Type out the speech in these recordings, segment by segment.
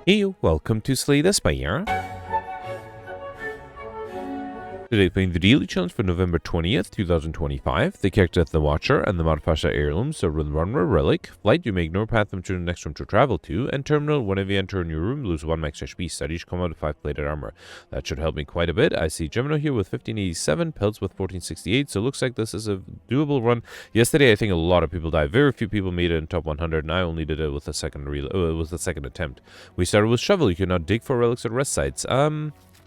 Hey, welcome to Slay the Spire. Today playing the daily challenge for November 20th, 2025. The character is the Watcher and the modifiers are Heirloom, so run relic. Flight, you may ignore path them to the next room to travel to. And terminal, whenever you enter a new room, lose 1 max HP. Studies come out with 5 plated armor. That should help me quite a bit. I see Gemino here with 1587, Pelts with 1468, so it looks like this is a doable run. Yesterday, I think a lot of people died. Very few people made it in top 100, and I only did it with the second attempt. We started with Shovel. You can now dig for relics at rest sites.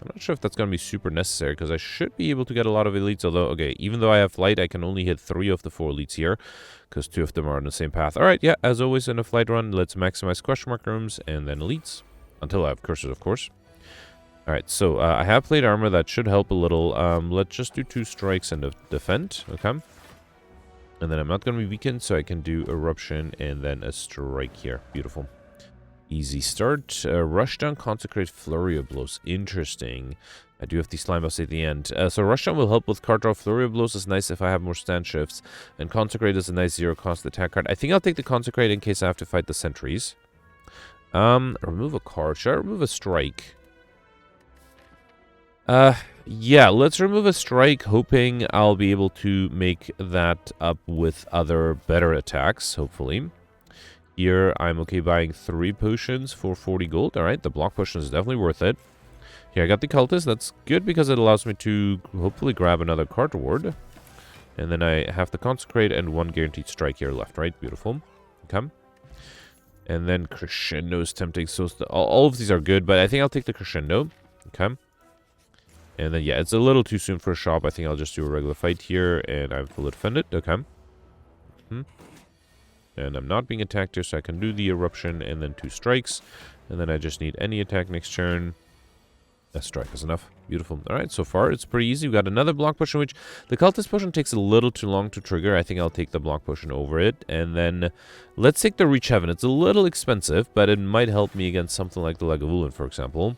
I'm not sure if that's going to be super necessary, because I should be able to get a lot of elites, although, okay, even though I have flight, I can only hit 3 of the 4 elites here, because 2 of them are on the same path. Alright, yeah, as always in a flight run, let's maximize question mark rooms, and then elites, until I have cursors, of course. Alright, so I have plate armor, that should help a little. Let's just do 2 strikes and defend, okay? And then I'm not going to be weakened, so I can do Eruption, and then a strike here. Beautiful. Easy start. Rushdown, Consecrate, Flurry of Blows. Interesting. I do have these slime buffs at the end. So Rushdown will help with card draw. Flurry of Blows is nice if I have more stand shifts. And Consecrate is a nice 0 cost attack card. I think I'll take the Consecrate in case I have to fight the sentries. Remove a card. Should I remove a strike? Yeah, let's remove a strike, hoping I'll be able to make that up with other better attacks, hopefully. Here, I'm okay buying 3 potions for 40 gold. Alright, the block potion is definitely worth it. Here, I got the cultist. That's good because it allows me to hopefully grab another card reward. And then I have the consecrate and 1 guaranteed strike here left, right? Beautiful. Okay. And then crescendo is tempting. So all of these are good, but I think I'll take the crescendo. Okay. And then, yeah, it's a little too soon for a shop. I think I'll just do a regular fight here, and I'm fully defended. Okay. And I'm not being attacked here, so I can do the eruption and then 2 strikes. And then I just need any attack next turn. That strike is enough. Beautiful. Alright, so far it's pretty easy. We got another block potion, which the cultist potion takes a little too long to trigger. I think I'll take the block potion over it. And then let's take the Reach Heaven. It's a little expensive, but it might help me against something like the Lagavulin, for example.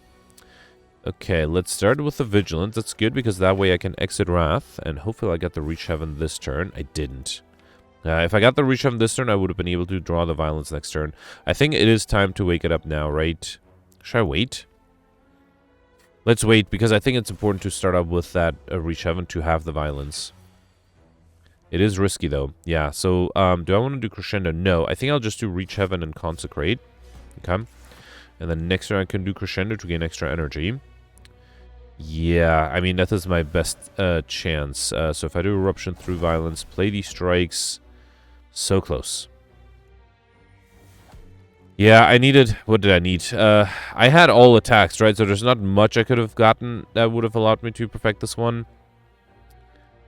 Okay, let's start with the Vigilance. That's good because that way I can exit Wrath. And hopefully I get the Reach Heaven this turn. I didn't. If I got the Reach Heaven this turn, I would have been able to draw the Violence next turn. I think it is time to wake it up now, right? Should I wait? Let's wait, because I think it's important to start up with that Reach Heaven to have the Violence. It is risky, though. Yeah, so do I want to do Crescendo? No, I think I'll just do Reach Heaven and Consecrate. Okay. And then next turn I can do Crescendo to gain extra energy. Yeah, I mean, that is my best chance. So if I do Eruption through Violence, play these strikes... So close. Yeah, I needed... What did I need? I had all attacks, right? So there's not much I could have gotten that would have allowed me to perfect this one.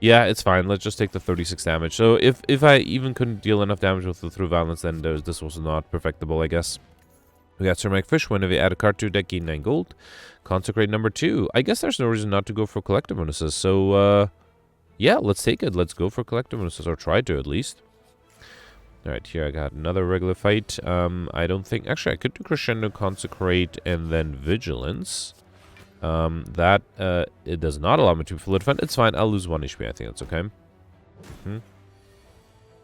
Yeah, it's fine. Let's just take the 36 damage. So if I even couldn't deal enough damage with the through violence, then this was not perfectable, I guess. We got Ceramic Fish. Whenever you add a card to your deck, gain 9 gold. Consecrate number 2. I guess there's no reason not to go for collective bonuses. So, yeah, let's take it. Let's go for collective bonuses, or try to at least. Alright, here I got another regular fight. I don't think... Actually, I could do Crescendo, Consecrate, and then Vigilance. It does not allow me to full defend. It's fine. I'll lose 1 HP. I think that's okay.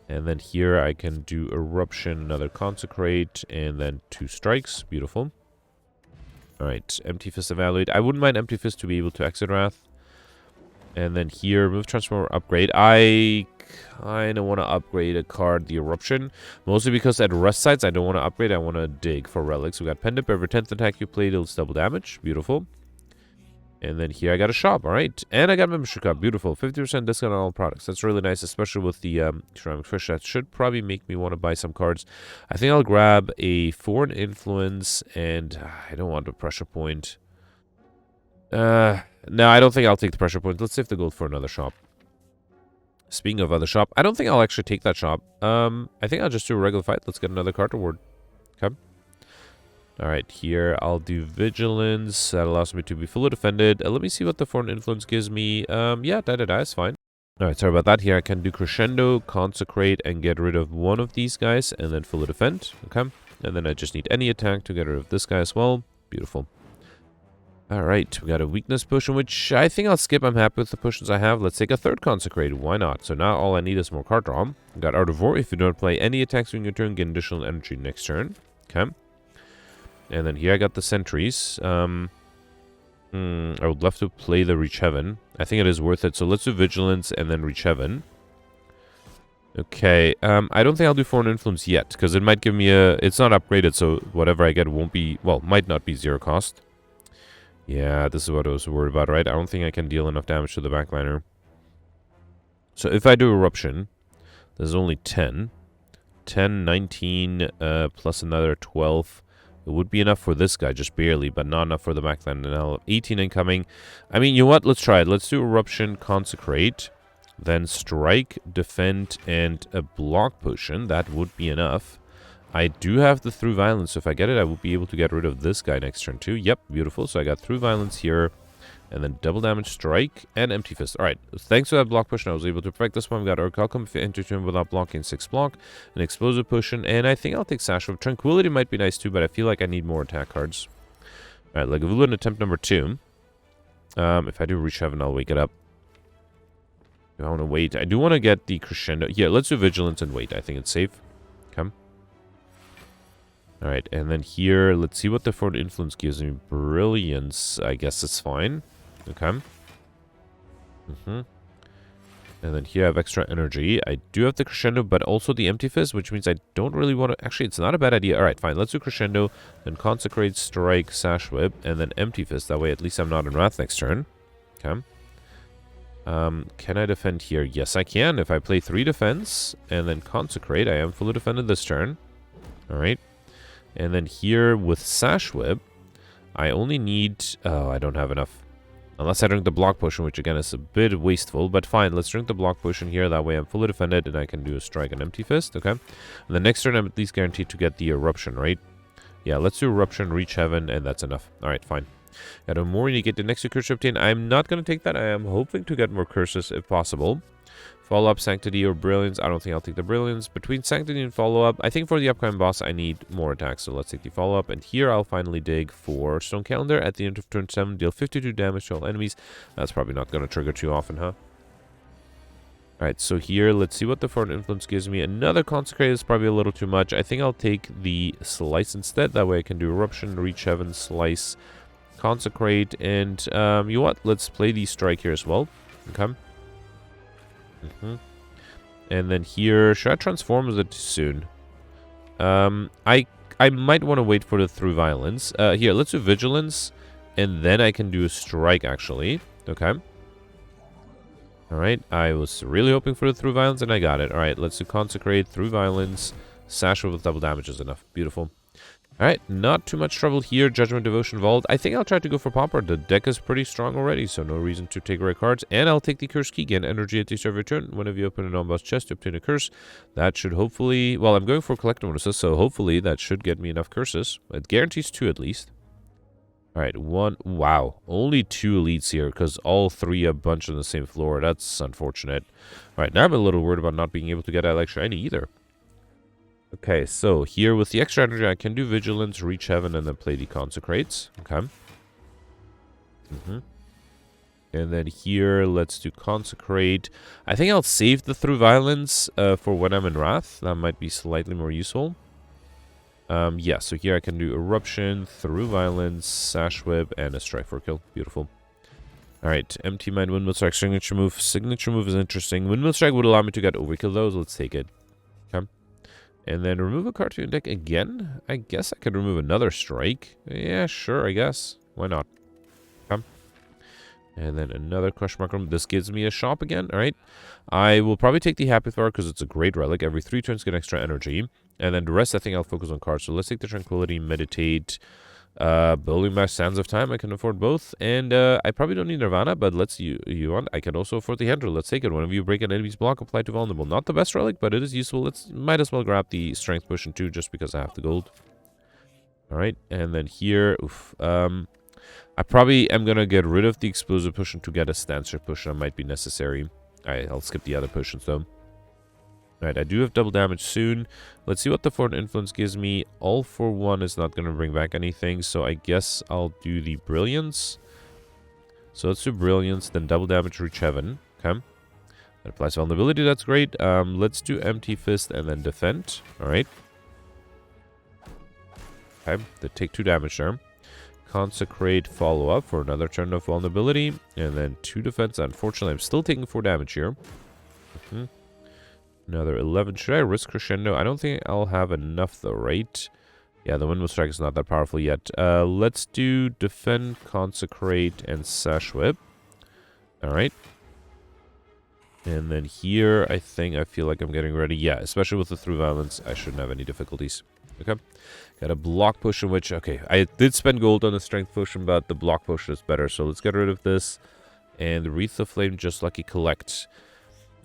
And then here I can do Eruption, another Consecrate, and then 2 strikes. Beautiful. Alright, Empty Fist evaluate. I wouldn't mind Empty Fist to be able to exit Wrath. And then here, Move, Transform, Upgrade. I kind of want to upgrade a card, the Eruption. Mostly because at rest sites, I don't want to upgrade. I want to dig for relics. We got Pendant. Every 10th attack you play deals double damage. Beautiful. And then here I got a shop. All right. And I got Membership Cup. Beautiful. 50% discount on all products. That's really nice, especially with the Ceramic Fish. That should probably make me want to buy some cards. I think I'll grab a Foreign Influence, and I don't want a Pressure Point. No, I don't think I'll take the Pressure Point. Let's save the gold for another shop. Speaking of other shop, I don't think I'll actually take that shop. I think I'll just do a regular fight. Let's get another card reward. Okay. Alright, here I'll do Vigilance. That allows me to be fully defended. Let me see what the Foreign Influence gives me. Yeah, is fine. Alright, sorry about that. Here I can do Crescendo, Consecrate, and get rid of one of these guys, and then fully defend. Okay. And then I just need any attack to get rid of this guy as well. Beautiful. Alright, we got a weakness potion, which I think I'll skip. I'm happy with the potions I have. Let's take a third consecrated. Why not? So now all I need is more card draw. We got Art of War. If you don't play any attacks during your turn, get additional energy next turn. Okay. And then here I got the sentries. I would love to play the Reach Heaven. I think it is worth it. So let's do Vigilance and then Reach Heaven. Okay, I don't think I'll do Foreign Influence yet, because it might give me a... It's not upgraded, so whatever I get won't be... Well, might not be 0 cost. Yeah, this is what I was worried about, right? I don't think I can deal enough damage to the backliner. So if I do Eruption, there's only 10. 10, 19, plus another 12. It would be enough for this guy, just barely, but not enough for the backliner. And I'll have 18 incoming. I mean, you know what? Let's try it. Let's do Eruption, Consecrate. Then Strike, Defend, and a Block Potion. That would be enough. I do have the Through Violence, so if I get it, I will be able to get rid of this guy next turn too. Yep, beautiful. So I got Through Violence here, and then Double Damage Strike, and Empty Fist. Alright, thanks to that Block Potion, I was able to perfect this one. We got Orichalcum, if you enter turn without blocking 6 block, an Explosive Potion, and I think I'll take Sash of Tranquility might be nice too, but I feel like I need more attack cards. Alright, Lagavulin in attempt number 2. If I do Reach Heaven, I'll wake it up. I want to wait. I do want to get the Crescendo. Yeah, let's do Vigilance and wait. I think it's safe. Come. Alright, and then here, let's see what the Foreign Influence gives me. Brilliance, I guess it's fine. Okay. And then here I have extra energy. I do have the Crescendo, but also the Empty Fist, which means I don't really want to... Actually, it's not a bad idea. Alright, fine. Let's do Crescendo, then Consecrate, Strike, Sash Whip, and then Empty Fist. That way, at least I'm not in Wrath next turn. Okay. Can I defend here? Yes, I can. If I play 3 defense and then Consecrate, I am fully defended this turn. Alright. And then here with Sash Whip, I only need... Oh, I don't have enough. Unless I drink the Block Potion, which again is a bit wasteful. But fine, let's drink the Block Potion here. That way I'm fully defended and I can do a Strike and Empty Fist. Okay. And the next turn I'm at least guaranteed to get the Eruption, right? Yeah, let's do Eruption, Reach Heaven, and that's enough. Alright, fine. Got a more, you get the next curse to obtain. I'm not going to take that. I am hoping to get more curses if possible. Follow-up, Sanctity, or Brilliance. I don't think I'll take the Brilliance. Between Sanctity and Follow-up, I think for the upcoming boss, I need more attacks. So let's take the Follow-up. And here, I'll finally dig for Stone Calendar. At the end of turn 7, deal 52 damage to all enemies. That's probably not going to trigger too often, huh? Alright, so here, let's see what the Foreign Influence gives me. Another Consecrate is probably a little too much. I think I'll take the Slice instead. That way I can do Eruption, Reach Heaven, Slice, Consecrate, and you know what? Let's play the Strike here as well. Okay. And then here, should I transform? Is it too soon? I might want to wait for the Through Violence. Here, let's do Vigilance, and then I can do a Strike, actually. Okay. Alright, I was really hoping for the Through Violence, and I got it. Alright, let's do Consecrate, Through Violence, Sash with double damage is enough. Beautiful. Alright, not too much trouble here. Judgment, Devotion, Vault. I think I'll try to go for Pomper. The deck is pretty strong already, so no reason to take red cards. And I'll take the Curse Key again. Energy at the start of your turn. Whenever you open a non-boss chest to obtain a curse, that should hopefully... Well, I'm going for collector bonuses, so hopefully that should get me enough curses. It guarantees 2 at least. Alright, 1... Wow. Only 2 elites here, because all 3 are bunched on the same floor. That's unfortunate. Alright, now I'm a little worried about not being able to get that extra any either. Okay, so here with the extra energy, I can do Vigilance, Reach Heaven, and then play the Consecrates. Okay. And then here, let's do Consecrate. I think I'll save the Through Violence for when I'm in Wrath. That might be slightly more useful. Yeah, so here I can do Eruption, Through Violence, Sash Whip, and a Strike for kill. Beautiful. Alright, Empty Mind, Windmill Strike, Signature Move. Signature Move is interesting. Windmill Strike would allow me to get Overkill, though, so let's take it. Okay. And then remove a card to your deck again. I guess I could remove another Strike. Yeah, sure, I guess. Why not? Okay. And then another Question Mark Room. This gives me a shop again. Alright. I will probably take the Happy Thor because it's a great relic. Every 3 turns get extra energy. And then the rest, I think I'll focus on cards. So let's take the Tranquility, Meditate, Building my Sands of Time. I can afford both. And I probably don't need Nirvana, but let's you want. I can also afford the Handler. Let's take it. Whenever you break an enemy's block, apply to Vulnerable. Not the best relic, but it is useful. Let's might as well grab the Strength Potion too, just because I have the gold. Alright, and then here, oof, I probably am gonna get rid of the Explosive Potion to get a Stancer Potion. That might be necessary. Alright, I'll skip the other potions though. Alright, I do have double damage soon. Let's see what the Foreign Influence gives me. All for 1 is not going to bring back anything, so I guess I'll do the Brilliance. So let's do Brilliance, then double damage, Reach Heaven. Okay. That applies Vulnerability, that's great. Let's do Empty Fist and then Defend. Alright. Okay, they take 2 damage there. Consecrate follow-up for another turn of vulnerability. And then 2 defense. Unfortunately, I'm still taking 4 damage here. Another 11. Should I risk Crescendo? I don't think I'll have enough though, right? Yeah, the Windmill Strike is not that powerful yet. Let's do Defend, Consecrate, and Sash Whip. Alright. And then here, I feel like I'm getting ready. Yeah, especially with the Through Violence, I shouldn't have any difficulties. Okay. Got a Block Potion, which, okay, I did spend gold on the Strength Potion, but the Block Potion is better. So let's get rid of this. And Wreath of Flame, just lucky collect.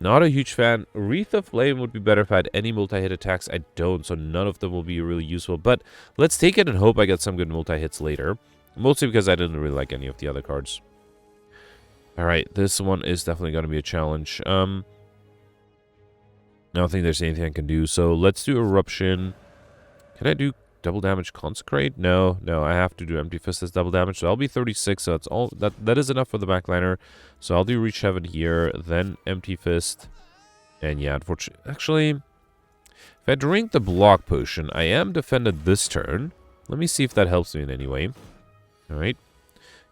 Not a huge fan. Wreath of Flame would be better if I had any multi-hit attacks. I don't, so none of them will be really useful. But let's take it and hope I get some good multi-hits later. Mostly because I didn't really like any of the other cards. Alright, this one is definitely going to be a challenge. I don't think there's anything I can do. So let's do Eruption. Can I do double damage Consecrate? No, I have to do Empty Fist as double damage. So I'll be 36, so that's all. That is enough for the backliner. So I'll do Reach Heaven here, then Empty Fist. And yeah, unfortunately, actually, if I drink the Block Potion, I am defended this turn. Let me see if that helps me in any way. Alright.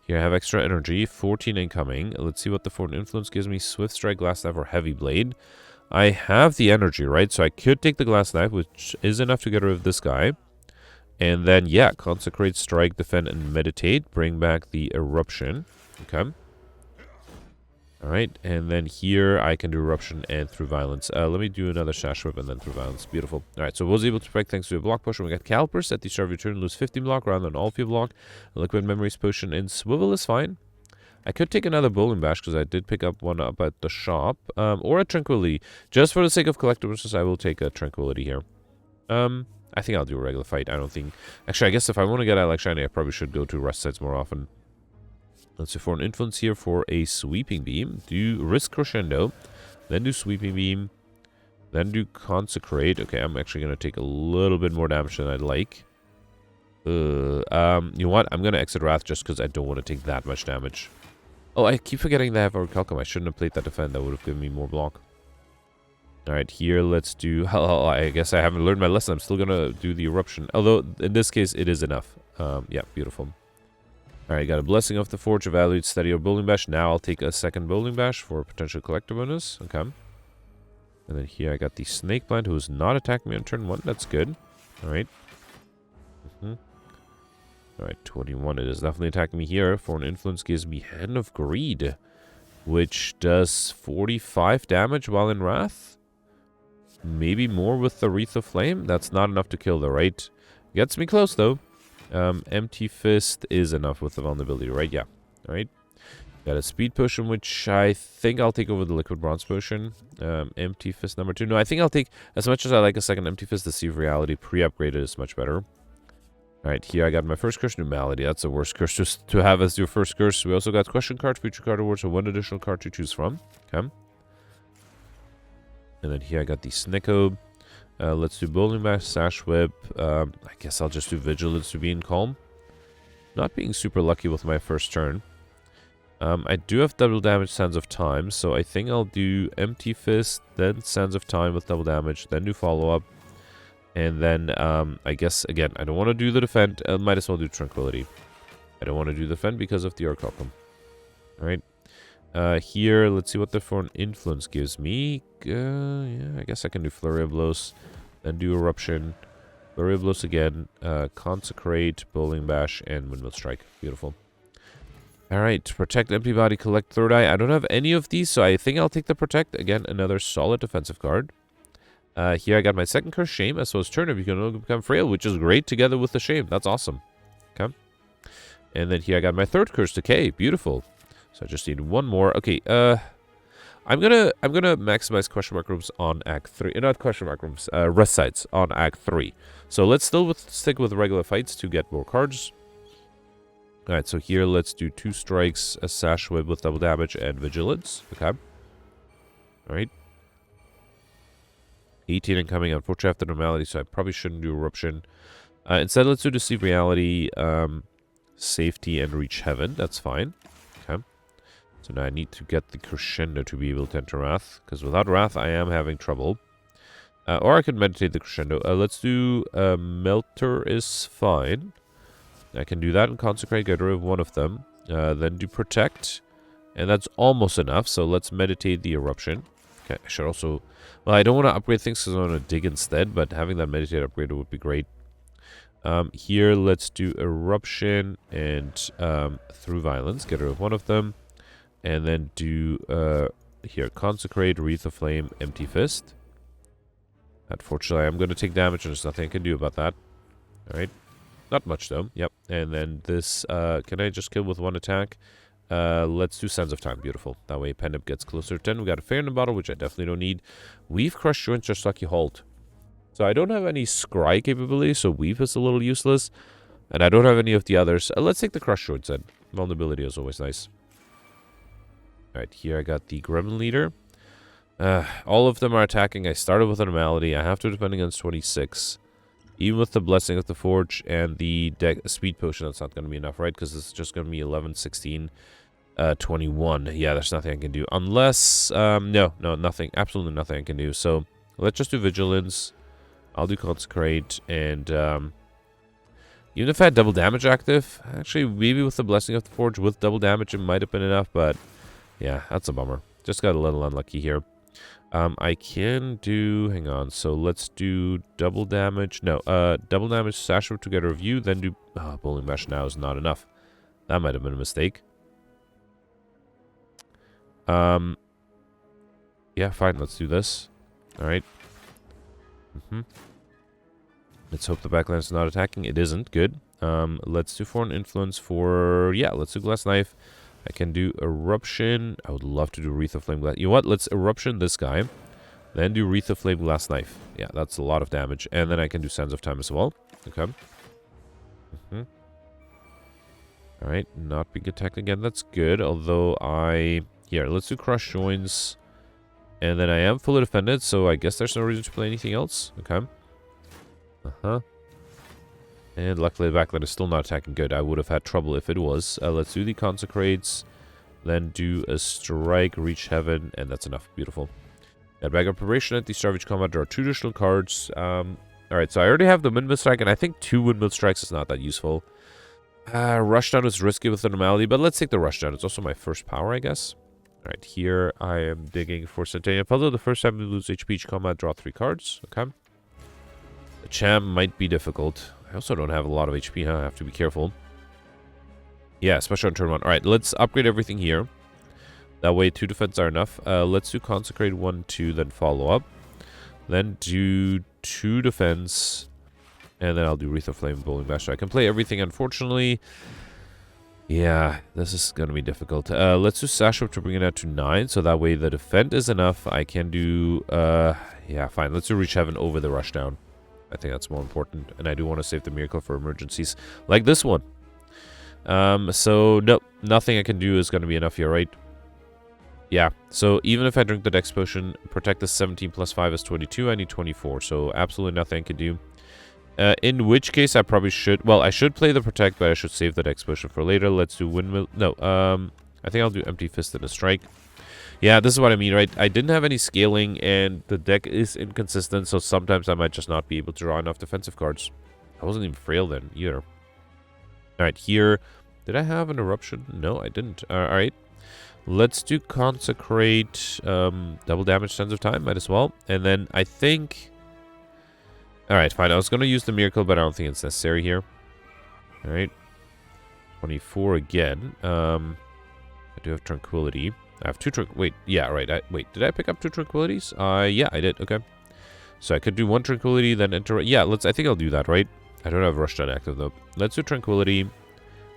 Here I have extra energy, 14 incoming. Let's see what the Foreign Influence gives me. Swift Strike, Glass Knife, or Heavy Blade. I have the energy, right? So I could take the Glass Knife, which is enough to get rid of this guy. And then, yeah, Consecrate, Strike, Defend, and Meditate. Bring back the Eruption. Okay. Alright, and then here I can do Eruption and Through Violence. Let me do another Sash Whip and then Through Violence. Beautiful. Alright, so was able to break thanks to a Block Potion. We got Calipers at the start of your turn. Lose 15 block rather than all of your block. Liquid Memories Potion and Swivel is fine. I could take another Bowling Bash because I did pick up one up at the shop. Or a Tranquility. Just for the sake of collectibles, I will take a Tranquility here. I think I'll do a regular fight. I don't think... Actually, I guess if I want to get out like Shiny, I probably should go to Rust Sites more often. Let's do for an Influence here for a Sweeping Beam. Do Risk Crescendo. Then do Sweeping Beam. Then do Consecrate. Okay, I'm actually going to take a little bit more damage than I'd like. You know what? I'm going to exit Wrath just because I don't want to take that much damage. Oh, I keep forgetting that I have Orichalcum. I shouldn't have played that Defend. That would have given me more block. Alright, here let's do... Oh, I guess I haven't learned my lesson. I'm still going to do the Eruption. Although, in this case, it is enough. Yeah, beautiful. Alright, got a Blessing of the Forge, Evaluate, Steady, or Bowling Bash. Now I'll take a second Bowling Bash for a potential collector bonus. Okay. And then here I got the Snake Plant, who is not attacking me on turn 1. That's good. Alright. Alright, 21. It is definitely attacking me here. Foreign Influence gives me Hand of Greed, which does 45 damage while in Wrath. Maybe more with the Wreath of Flame. That's not enough to kill though, right? Gets me close though. Empty Fist is enough with the vulnerability, right? Yeah. Alright. Got a Speed Potion, which I think I'll take over the Liquid Bronze Potion. Empty Fist number 2. No, I think I'll take, as much as I like a second Empty Fist, the Sea of Reality pre-upgraded is much better. Alright, here I got my first curse, New Malady. That's the worst curse just to have as your first curse. We also got Question Card, Future Card Awards, so 1 additional card to choose from. Okay. And then here I got the Snicko. Let's do Bowling Bash, Sash Whip. I guess I'll just do Vigilance to be in Calm. Not being super lucky with my first turn. I do have double damage Sands of Time, so I think I'll do Empty Fist, then Sands of Time with double damage, then do Follow-Up. And then, I guess, again, I don't want to do the Defend. I might as well do Tranquility. I don't want to do the Defend because of the Orichalcum. Alright. Here, let's see what the Foreign Influence gives me. Yeah, I guess I can do Flurry of Blows. Then do Eruption. Flurry of Blows again. Consecrate, Bowling Bash, and Windmill Strike. Beautiful. Alright, Protect, Empty Body, Collect, Third Eye. I don't have any of these, so I think I'll take the Protect. Again, another solid defensive card. Here I got my second curse, Shame, as well as Turn if you can become Frail, which is great together with the Shame. That's awesome. Okay. And then here I got my third curse, Decay. Beautiful. So I just need one more. Okay, I'm gonna maximize question mark rooms on Act 3. Not question mark rooms, rest sites on Act 3. So let's still stick with regular fights to get more cards. Alright, so here let's do 2 strikes, a Sash Whip with double damage, and Vigilance. Okay. Alright. 18 incoming. Unfortunately, I have the Normality, so I probably shouldn't do Eruption. Instead, let's do Deceive Reality, Safety, and Reach Heaven. That's fine. Okay. So now I need to get the Crescendo to be able to enter Wrath, because without Wrath, I am having trouble. Or I could meditate the crescendo. Let's do melter is fine. I can do that and consecrate, get rid of one of them. Then do protect. And that's almost enough. So let's meditate the eruption. Okay, I should also... Well, I don't want to upgrade things because I want to dig instead. But having that meditate upgrade would be great. Here, let's do eruption and through violence. Get rid of one of them. And then do... here, consecrate, wreath of flame, empty fist. Unfortunately, I'm going to take damage, and there's nothing I can do about that. Alright. Not much, though. Yep. And then this, can I just kill with one attack? Let's do Sands of Time. Beautiful. That way, Pendant gets closer to 10. We got a Fair in the bottle, which I definitely don't need. Weave, Crush Joints, or Lucky Halt. So I don't have any Scry capability, so Weave is a little useless. And I don't have any of the others. Let's take the Crush Joints then. Vulnerability is always nice. Alright, here I got the Gremlin Leader. All of them are attacking. I started with a Normality. I have to defend against 26. Even with the Blessing of the Forge and the Speed Potion, that's not going to be enough, right? Because it's just going to be 11, 16, 21. Yeah, there's nothing I can do. Unless, no, nothing. Absolutely nothing I can do. So, let's just do Vigilance. I'll do Consecrate. And, even if I had double damage active, actually, maybe with the Blessing of the Forge with double damage, it might have been enough. But, yeah, that's a bummer. Just got a little unlucky here. I can do... Hang on. So, let's do double damage. No, double damage, Sash Whip to get a review. Then do... Oh, Bowling Bash now is not enough. That might have been a mistake. Yeah, fine. Let's do this. Alright. Let's hope the backline is not attacking. It isn't. Good. Let's do Foreign Influence for... Yeah, let's do Glass Knife. I can do Eruption. I would love to do Wreath of Flame Glass. You know what? Let's Eruption this guy. Then do Wreath of Flame Glass Knife. Yeah, that's a lot of damage. And then I can do Sands of Time as well. Okay. Alright, not being attacked again. That's good. Although Here, let's do Crush Joints. And then I am fully defended, so I guess there's no reason to play anything else. Okay. And luckily the backline is still not attacking good. I would have had trouble if it was. Let's do the Consecrates. Then do a Strike, Reach Heaven, and that's enough. Beautiful. At Bag of Preparation at the Starvage Combat, there are 2 additional cards. Alright, so I already have the Windmill Strike, and I think 2 Windmill Strikes is not that useful. Rushdown is risky with the Normality, but let's take the Rushdown. It's also my first power, I guess. Alright, here I am digging for Centennial Puzzle. The first time we lose HP each combat, draw 3 cards. Okay. The Champ might be difficult. I also don't have a lot of HP, huh? I have to be careful. Yeah, especially on turn 1. Alright, let's upgrade everything here. That way 2 defense are enough. Let's do Consecrate 1, 2, then follow up. Then do 2 defense. And then I'll do Wreath of Flame, Bowling Bash. So I can play everything, unfortunately. Yeah, this is going to be difficult. Let's do Sash Whip to bring it out to 9. So that way the defend is enough. I can do... yeah, fine. Let's do Reach Heaven over the Rushdown. I think that's more important. And I do want to save the Miracle for emergencies like this one. So, nope. Nothing I can do is going to be enough here, right? Yeah. So, even if I drink the Dex Potion, protect the 17 plus 5 is 22. I need 24. So, absolutely nothing I can do. In which case, I probably should... Well, I should play the Protect, but I should save the Dex Potion for later. Let's do Windmill... No, I think I'll do Empty Fist and a Strike. Yeah, this is what I mean, right? I didn't have any scaling, and the deck is inconsistent, so sometimes I might just not be able to draw enough defensive cards. I wasn't even frail then, either. Alright, here... Did I have an Eruption? No, I didn't. Alright. Let's do Consecrate, double damage, Sands of Time, might as well. And then I think... Alright, fine. I was going to use the Miracle, but I don't think it's necessary here. Alright. 24 again. I do have Tranquility. I have 2 Wait, yeah, right. Wait, did I pick up 2 Tranquilities? Yeah, I did. Okay. So I could do 1 Tranquility, then enter... Yeah, I think I'll do that, right? I don't have Rushdown active, though. Let's do Tranquility,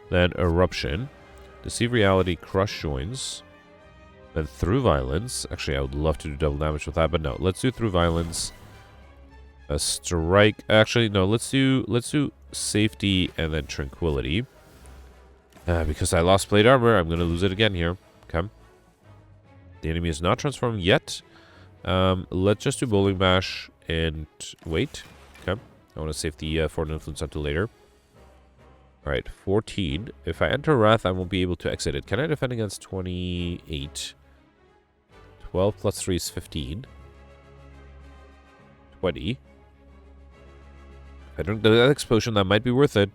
then Eruption, Deceive Reality, Crush Joins, then Through Violence. Actually, I would love to do double damage with that, but no. Let's do Through Violence, a Strike. Actually, no, let's do Safety and then Tranquility. Because I lost Plate Armor, I'm going to lose it again here. Okay. The enemy is not transformed yet. Let's just do Bowling Bash and wait. Okay. I want to save the Foreign Influence until later. Alright, 14. If I enter Wrath, I won't be able to exit it. Can I defend against 28? 12 plus 3 is 15. 20. If I drink the Dex Potion, that might be worth it.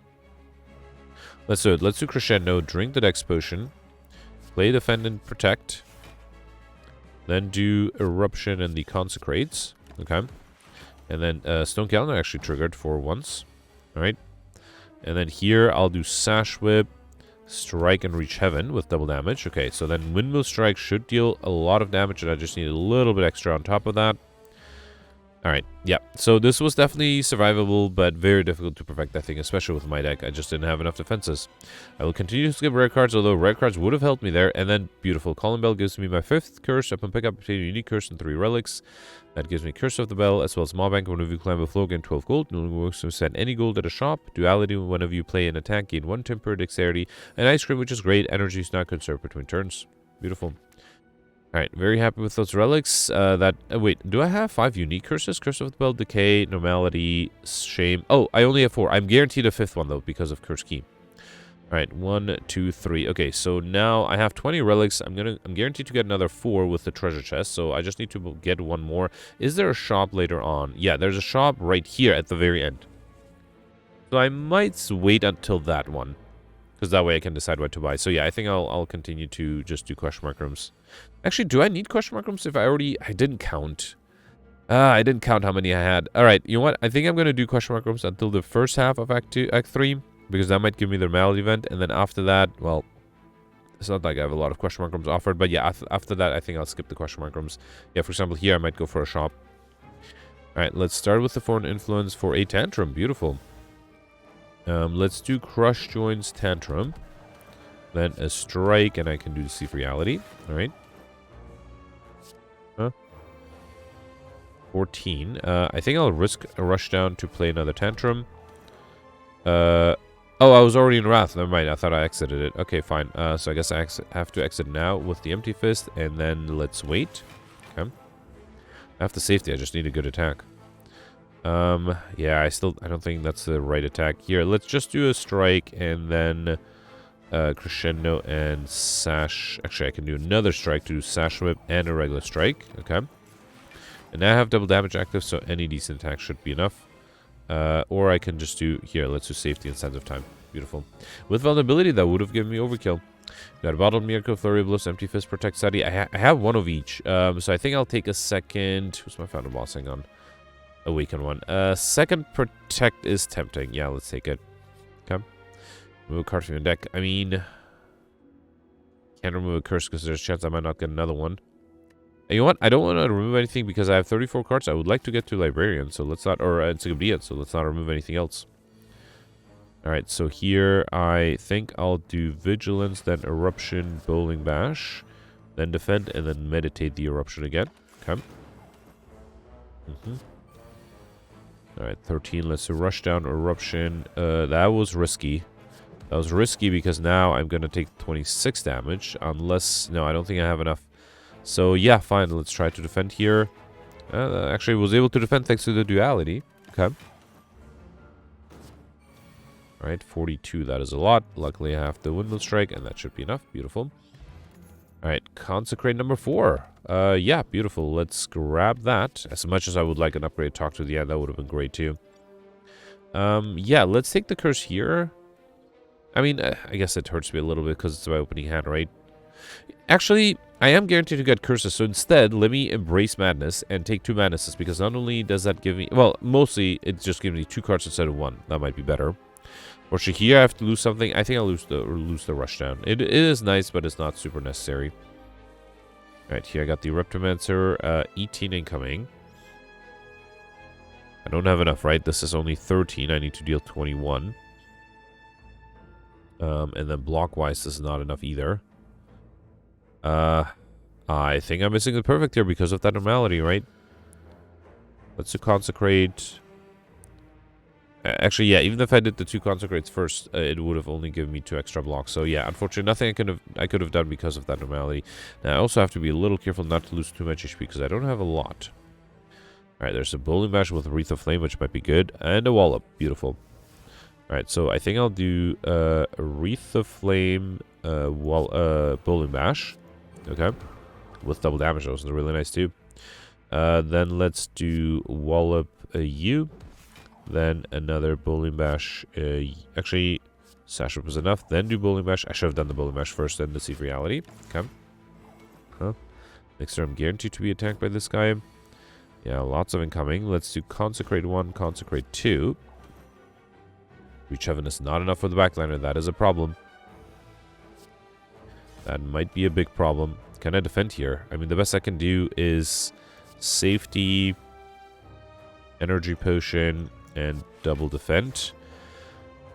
Let's do it. Let's do Crescendo, drink the Dex Potion, play Defend and Protect, then do Eruption and the Consecrates. Okay. And then Stone Calendar actually triggered for once. Alright. And then here I'll do Sash Whip, Strike, and Reach Heaven with double damage. Okay, so then Windmill Strike should deal a lot of damage, and I just need a little bit extra on top of that. Alright, yeah. So this was definitely survivable, but very difficult to perfect, I think, especially with my deck. I just didn't have enough defenses. I will continue to skip rare cards, although rare cards would have helped me there. And then, beautiful. Calling Bell gives me my 5th curse. Upon pick up, obtain a unique curse and 3 relics. That gives me Curse of the Bell, as well as Maw Bank. Whenever you climb a floor, gain 12 gold. No longer works to send any gold at a shop. Duality, whenever you play an attack, gain 1 temper, dexterity. And Ice Cream, which is great. Energy is not conserved between turns. Beautiful. Alright, very happy with those relics. Wait, do I have 5 unique curses? Curse of the Bell, Decay, Normality, Shame. Oh, I only have 4. I'm guaranteed a 5th one, though, because of Curse Key. Alright, 1, 2, 3. Okay, so now I have 20 relics. I'm guaranteed to get another 4 with the treasure chest, so I just need to get 1 more. Is there a shop later on? Yeah, there's a shop right here at the very end. So I might wait until that one, because that way I can decide what to buy. So yeah, I think I'll continue to just do question mark rooms. Actually, do I need question mark rooms if I didn't count. I didn't count how many I had. Alright, you know what? I think I'm going to do question mark rooms until the first half of Act 3. Because that might give me the normality event. And then after that, well, it's not like I have a lot of question mark rooms offered. But yeah, after that, I think I'll skip the question mark rooms. Yeah, for example, here I might go for a shop. Alright, let's start with the Foreign Influence for a Tantrum. Beautiful. Let's do Crush Joins Tantrum. Then a Strike, and I can do the Seek Reality. Alright. 14. I think I'll risk a Rush Down to play another Tantrum. Oh, I was already in Wrath. Never mind. I thought I exited it. Okay, fine. So I guess I have to exit now with the Empty Fist, and then let's wait. Okay. I have the safety. I just need a good attack. Yeah, I don't think that's the right attack. Here, let's just do a Strike, and then Crescendo and Sash. Actually, I can do another Strike to do Sash Whip and a regular Strike. Okay. And now I have double damage active, so any decent attack should be enough. Or I can just do, here, let's do Safety and Sands of Time. Beautiful. With Vulnerability, that would have given me Overkill. Got a Bottled Miracle, Flurry of Blows, Empty Fist, Protect, Steady. I have one of each. So I think I'll take a second. Who's my Fountain Boss? Hang on. Awaken one. Second Protect is tempting. Yeah, let's take it. Okay. Remove a card from your deck. I mean, can't remove a curse because there's a chance I might not get another one. And you know what? I don't want to remove anything because I have 34 cards. I would like to get to Librarian, so let's not, or Encyclopedia, so let's not remove anything else. Alright, so here I think I'll do Vigilance, then Eruption, Bowling Bash, then Defend, and then Meditate the Eruption again. Okay. Alright, 13. Let's do Rush Down, Eruption. That was risky. That was risky because now I'm going to take 26 damage, unless, no, I don't think I have enough. So, yeah, fine. Let's try to defend here. Actually, was able to defend thanks to the duality. Okay. Alright, 42. That is a lot. Luckily, I have the Windmill Strike, and that should be enough. Beautiful. Alright, Consecrate number 4. Yeah, beautiful. Let's grab that. As much as I would like an upgrade talk to the end, that would have been great, too. Yeah, let's take the curse here. I mean, I guess it hurts me a little bit because it's my opening hand, right? Actually, I am guaranteed to get curses, so instead, let me Embrace Madness and take 2 Madnesses, because not only does that give me... Well, mostly, it just gives me 2 cards instead of 1. That might be better. Or should here I have to lose something? I think I'll lose the Rush Down. It is nice, but it's not super necessary. Alright, here I got the Reptomancer, 18 incoming. I don't have enough, right? This is only 13. I need to deal 21. And then block-wise, this is not enough either. I think I'm missing the perfect here because of that normality, right? Let's do Consecrate. Actually, yeah, even if I did the 2 Consecrates first, it would have only given me 2 extra blocks. So yeah, unfortunately, nothing I could have done because of that normality. Now, I also have to be a little careful not to lose too much HP because I don't have a lot. Alright, there's a Bowling Bash with a Wreath of Flame, which might be good. And a Wallop. Beautiful. Alright, so I think I'll do a Wreath of Flame, Bowling Bash. Okay. With double damage, those are really nice too. Then let's do Wallop U. Then another Bowling Bash. Actually, Sash Whip was enough. Then do Bowling Bash. I should have done the Bowling Bash first, then Deceive Reality. Okay. Huh. Next turn, I'm guaranteed to be attacked by this guy. Yeah, lots of incoming. Let's do Consecrate 1, Consecrate 2. Reach Heaven is not enough for the backliner. That is a problem. That might be a big problem. Can I defend here? I mean, the best I can do is Safety, Energy Potion, and double defend.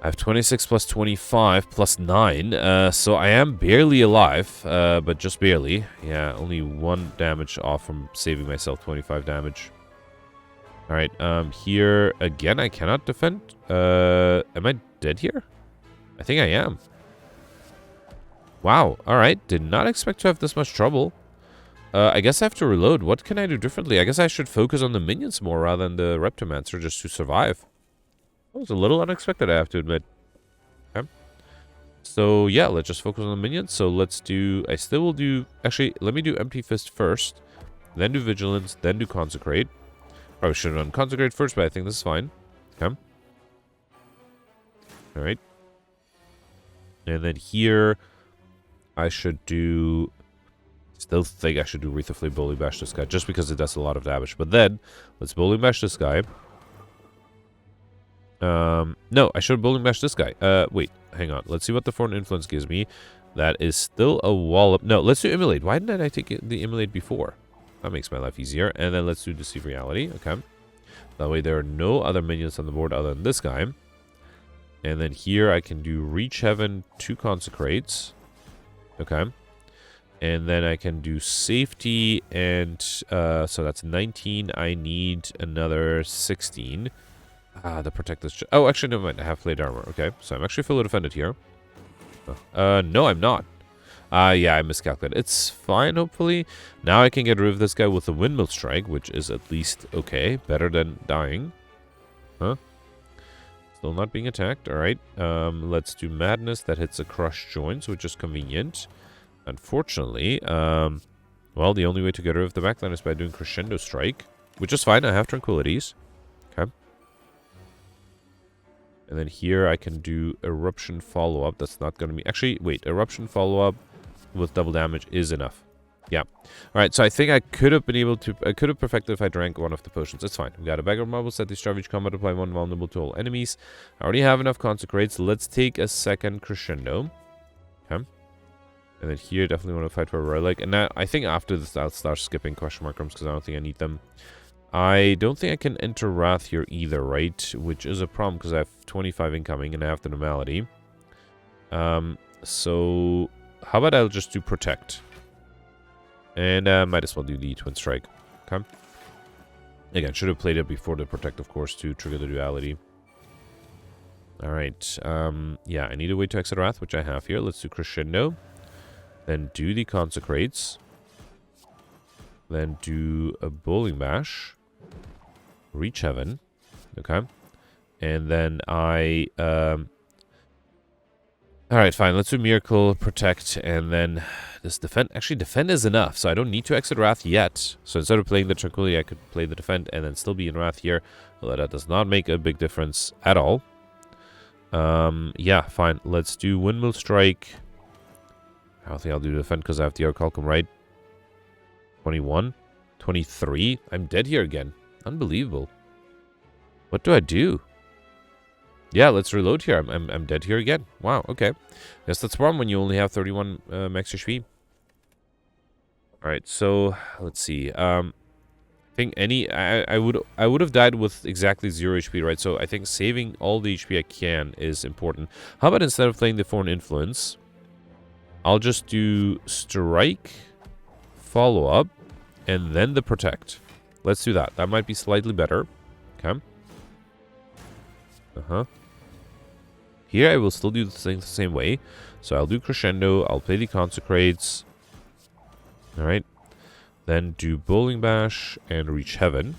I have 26 plus 25 plus 9, so I am barely alive, but just barely. Yeah, only 1 damage off from saving myself 25 damage. Alright, here, again, I cannot defend. Am I dead here? I think I am. Wow, alright, did not expect to have this much trouble. I guess I have to reload. What can I do differently? I guess I should focus on the minions more rather than the Reptomancer just to survive. That was a little unexpected, I have to admit. Okay. So, yeah, let's just focus on the minions. So, let's do... I still will do... Actually, let me do Empty Fist first. Then do Vigilance. Then do Consecrate. Probably should have done Consecrate first, but I think this is fine. Okay. Alright. And then here, I should do... Still think I should do Wreath of Flame Bowling Bash this guy, just because it does a lot of damage. But then, let's Bowling Bash this guy. No, I should Bowling Bash this guy. Wait, hang on. Let's see what the Foreign Influence gives me. That is still a Wallop. No, let's do Immolate. Why didn't I take the Immolate before? That makes my life easier. And then let's do Deceive Reality. Okay. That way there are no other minions on the board other than this guy. And then here I can do Reach Heaven, 2 Consecrates. Okay. And then I can do Safety, and so that's 19. I need another 16. The Protect this... Oh, actually, never mind. I have Plate Armor. Okay, so I'm actually fully defended here. Oh. No, I'm not. Yeah, I miscalculated. It's fine, hopefully. Now I can get rid of this guy with a Windmill Strike, which is at least okay. Better than dying. Huh? Still not being attacked. Alright. Let's do Madness. That hits a Crushed Joints, which is convenient. Unfortunately, well, the only way to get rid of the backline is by doing Crescendo Strike, which is fine. I have Tranquilities. Okay. And then here I can do Eruption Follow-Up. That's not going to be... Actually, wait. Eruption Follow-Up with double damage is enough. Yeah. Alright, so I think I could have been able to... I could have perfected if I drank one of the potions. It's fine. We got a bag of marbles that destroy each combat, apply 1 vulnerable to all enemies. I already have enough Consecrates. Let's take a second Crescendo. Okay. And then here, definitely want to fight for a relic. And now, I think after this, I'll start skipping question mark rooms because I don't think I need them. I don't think I can enter Wrath here either, right? Which is a problem because I have 25 incoming and I have the Normality. So, how about I'll just do Protect? And might as well do the Twin Strike. Okay. Again, should have played it before the Protect, of course, to trigger the Duality. Alright. Yeah, I need a way to exit Wrath, which I have here. Let's do Crescendo. Then do the Consecrates. Then do a Bowling Bash. Reach Heaven. Okay. And then I... Alright, fine. Let's do Miracle, Protect, and then this Defend. Actually, Defend is enough, so I don't need to exit Wrath yet. So instead of playing the Tranquility, I could play the Defend and then still be in Wrath here. Although that does not make a big difference at all. Yeah, fine. Let's do Windmill Strike. I don't think I'll do Defend because I have the Orichalcum, right? 21? 23? I'm dead here again. Unbelievable. What do I do? Yeah, let's reload here. I'm dead here again. Wow, okay. Guess that's the problem when you only have 31 max HP. Alright, so let's see. I think I would have died with exactly 0 HP, right? So I think saving all the HP I can is important. How about instead of playing the Foreign Influence, I'll just do Strike, Follow-Up, and then the Protect. Let's do that. That might be slightly better. Okay. Here I will still do the same way. So I'll do Crescendo. I'll play the Consecrates. Alright. Then do Bowling Bash and Reach Heaven.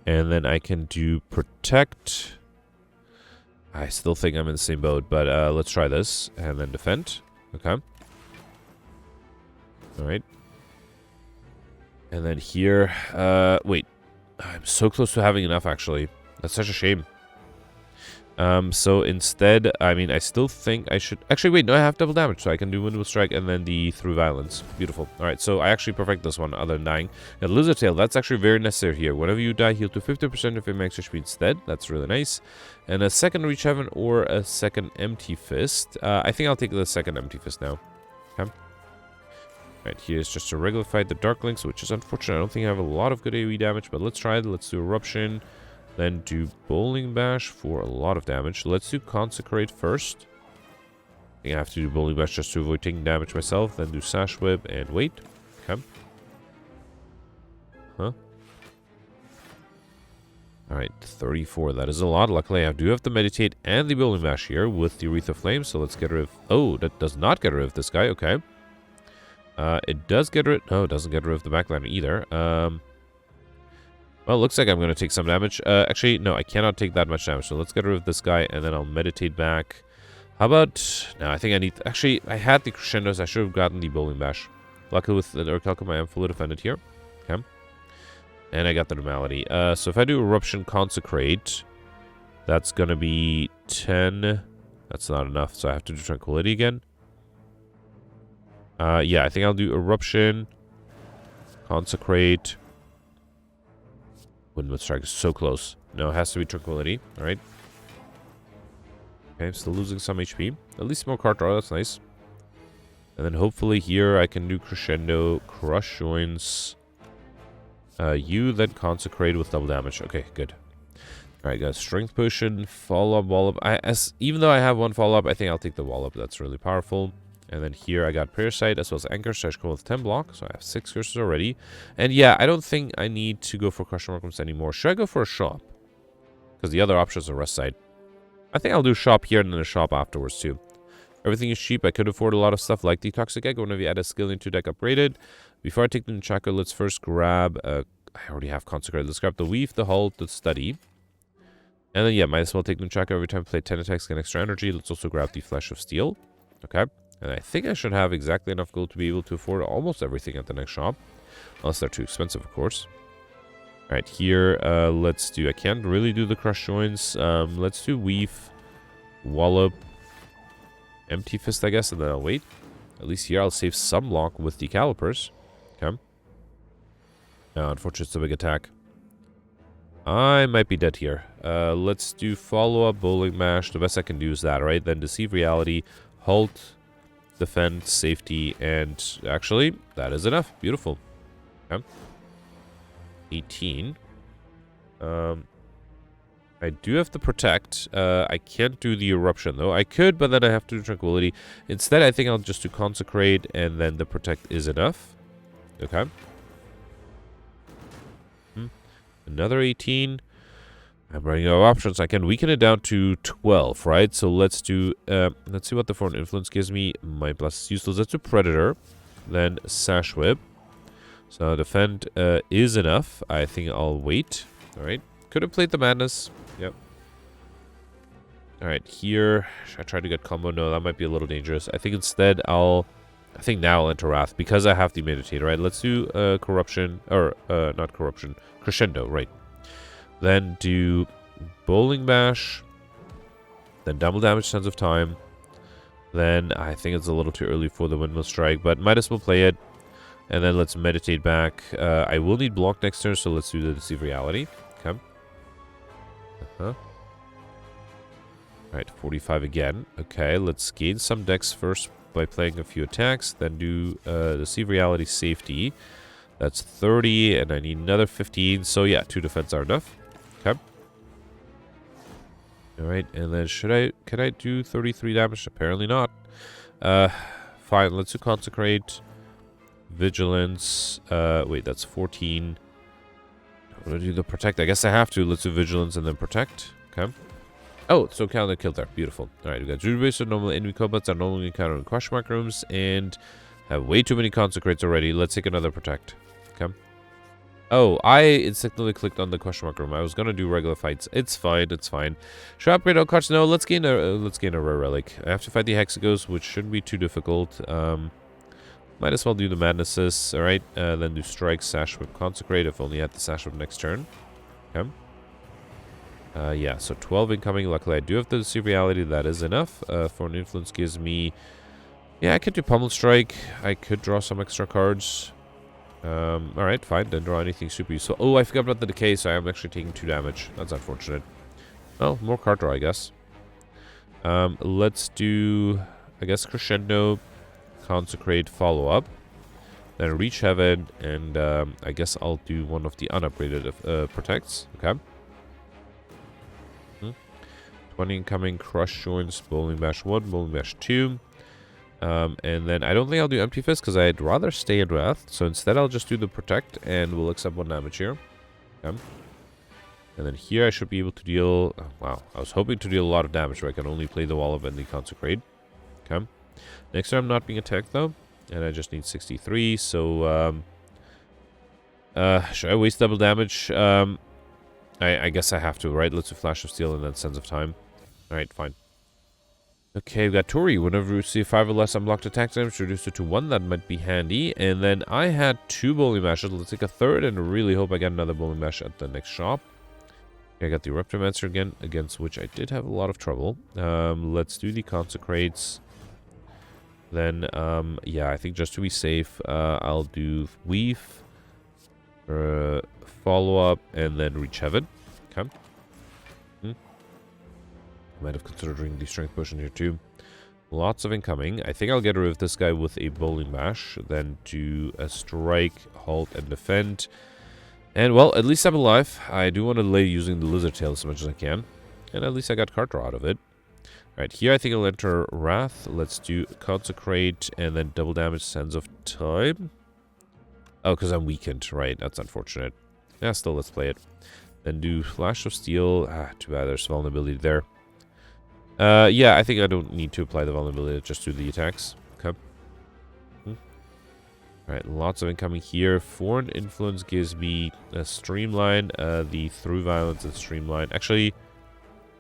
And then I can do Protect. I still think I'm in the same boat, but let's try this. And then Defend. Okay. Alright. And then here, wait. I'm so close to having enough, actually. That's such a shame. So instead, I mean, I still think I should... Actually, wait, no, I have double damage, so I can do Wind Will Strike and then the Through Violence. Beautiful. Alright, so I actually perfect this one, other than dying. Got Lizard Tail, that's actually very necessary here. Whenever you die, heal to 50% of your max HP instead. That's really nice. And a second Reach Heaven or a second Empty Fist. I think I'll take the second Empty Fist now. Okay. Alright, here's just to regular fight the Dark Links, which is unfortunate. I don't think I have a lot of good AoE damage, but let's try it. Let's do Eruption. Then do Bowling Bash for a lot of damage. Let's do Consecrate first. I think I have to do Bowling Bash just to avoid taking damage myself. Then do Sash Whip and wait. Okay. Huh? Alright, 34. That is a lot. Luckily, I do have to Meditate and the Bowling Bash here with the Wreath of Flame. So let's get rid of... Oh, that does not get rid of this guy. Okay. It does get rid... No, it doesn't get rid of the backliner either. Well, it looks like I'm going to take some damage. Actually, no, I cannot take that much damage. So let's get rid of this guy, and then I'll Meditate back. How about... No, I think I need... Actually, I had the Crescendos. I should have gotten the Bowling Bash. Luckily, with the Orichalcum, I am fully defended here. Okay. And I got the Normality. So if I do Eruption Consecrate, that's going to be 10. That's not enough, so I have to do Tranquility again. Yeah, I think I'll do Eruption, Consecrate. Wind Strike is so close. No, it has to be Tranquility. Alright. Okay, I'm still losing some HP. At least more card draw, that's nice. And then hopefully here I can do Crescendo, Crush Joints. You then Consecrate with double damage. Okay, good. Alright, guys. Strength Potion, Follow-Up, Wallop. Even though I have one Follow-Up, I think I'll take the Wallop. That's really powerful. And then here I got Parasite as well as Anchor, so I should go with 10 block. So I have 6 curses already. And yeah, I don't think I need to go for Crushing Markums anymore. Should I go for a shop? Because the other option is a rest site. I think I'll do shop here and then a shop afterwards too. Everything is cheap. I could afford a lot of stuff like the Toxic Egg whenever you add a skill into deck upgraded. Before I take the Nunchaku, let's first grab... I already have Consecrated. Let's grab the Weave, the Halt, the Study. And then yeah, might as well take Nunchaku every time I play 10 attacks, get extra energy. Let's also grab the Flesh of Steel. Okay. And I think I should have exactly enough gold to be able to afford almost everything at the next shop. Unless they're too expensive, of course. Alright, here, let's do... I can't really do the Crush Joints. Let's do Weave, Wallop, Empty Fist, I guess, and then I'll wait. At least here I'll save some block with the Calipers. Okay. Unfortunately, it's a big attack. I might be dead here. Let's do Follow-Up, Bowling Mash. The best I can do is that, right? Then Deceive Reality, Halt... Defend, safety, and actually, that is enough. Beautiful. Okay. 18. I do have to protect. I can't do the eruption, though. I could, but then I have to do tranquility. Instead, I think I'll just do consecrate, and then the protect is enough. Okay. Another 18. I'm running out of options. I can weaken it down to 12, right? So let's do, let's see what the foreign influence gives me. My plus is useless. Let's do Predator. Then Sash Whip. So defend is enough. I think I'll wait. All right. Could have played the Madness. Yep. All right. Here, should I try to get combo? No, that might be a little dangerous. I think instead I think now I'll enter Wrath because I have the Meditator, right? Let's do Corruption, or not Corruption, Crescendo, right? Then do Bowling Bash. Then double damage Sense of Time. Then I think it's a little too early for the Windmill Strike, but might as well play it. And then let's Meditate back. I will need block next turn, so let's do the Deceive Reality. Okay. Alright, 45 again. Okay, let's gain some dex first by playing a few attacks. Then do Deceive Reality Safety. That's 30, and I need another 15. So yeah, 2 defense are enough. Okay. Alright, and then can I do 33 damage? Apparently not. Fine, let's do Consecrate. Vigilance. Wait, that's 14. I'm gonna do the Protect. I guess I have to. Let's do Vigilance and then Protect. Okay. Oh, so counter kill there. Beautiful. Alright, we got Judo Base, so normal enemy combats are normally encountered in question mark rooms, and have way too many Consecrates already. Let's take another Protect. Okay. Oh, I instinctively clicked on the question mark room. I was gonna do regular fights. It's fine. It's fine. Should I upgrade all cards? No. Let's gain a rare relic. I have to fight the Hexagos, which shouldn't be too difficult. Might as well do the madnesses. Alright, then do strike, sash whip, consecrate. If only I had the sash whip next turn. Okay. Yeah, so 12 incoming. Luckily, I do have the reality. That is enough. Foreign influence gives me... Yeah, I could do pummel strike. I could draw some extra cards. Alright, fine. Didn't draw anything super useful. Oh, I forgot about the decay, so I'm actually taking 2 damage. That's unfortunate. Well, more card draw, I guess. Let's do, I guess, Crescendo, Consecrate, Follow Up. Then Reach Heaven, and I guess I'll do one of the unupgraded Protects. Okay. 20 incoming, Crush Joints, Bowling Bash 1, Bowling Bash 2. And then I don't think I'll do Empty Fist because I'd rather stay in Wrath. So instead I'll just do the Protect and we'll accept 1 damage here. Okay. And then here I should be able to deal... Oh, wow, I was hoping to deal a lot of damage where I can only play the Wall of and the Consecrate. Okay. Next turn I'm not being attacked though. And I just need 63, so... should I waste double damage? I guess I have to, right? Let's do Flash of Steel and then Sense of Time. Alright, fine. Okay, we've got Tori. Whenever you see 5 or less unblocked attack damage, reduce it to 1. That might be handy. And then I had 2 Bowling Bashes. Let's take a third and really hope I get another Bowling Bash at the next shop. Okay, I got the Reptomancer again, against which I did have a lot of trouble. Let's do the Consecrates. Then, yeah, I think just to be safe, I'll do Weave, Follow Up, and then Reach Heaven. Okay. Might have considered doing the Strength Potion here too. Lots of incoming. I think I'll get rid of this guy with a Bowling Bash. Then do a Strike, Halt, and Defend. And, well, at least I'm alive. I do want to delay using the Lizard Tail as much as I can. And at least I got card draw out of it. Alright, here I think I'll enter Wrath. Let's do Consecrate and then double damage Sense of Time. Oh, because I'm weakened. Right, that's unfortunate. Yeah, still, let's play it. Then do Flash of Steel. Ah, too bad there's vulnerability there. Yeah, I think I don't need to apply the vulnerability, just do the attacks. Okay. Alright, lots of incoming here. Foreign Influence gives me a Streamline, the Through Violence and Streamline. Actually,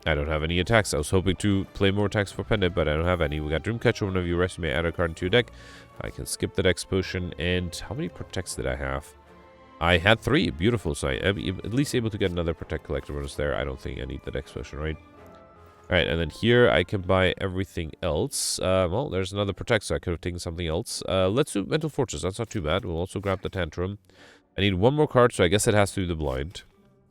I don't have any attacks. I was hoping to play more attacks for Pendant, but I don't have any. We got Dreamcatcher. Whenever you rest, you may add a card into your deck. I can skip the Dex Potion. And how many Protects did I have? I had 3. Beautiful. So I am at least able to get another Protect Collector bonus there. I don't think I need the Dex Potion, right? Alright, and then here I can buy everything else. Well, there's another Protect, so I could have taken something else. Let's do Mental Fortress. That's not too bad. We'll also grab the Tantrum. I need 1 more card, so I guess it has to do the Blind.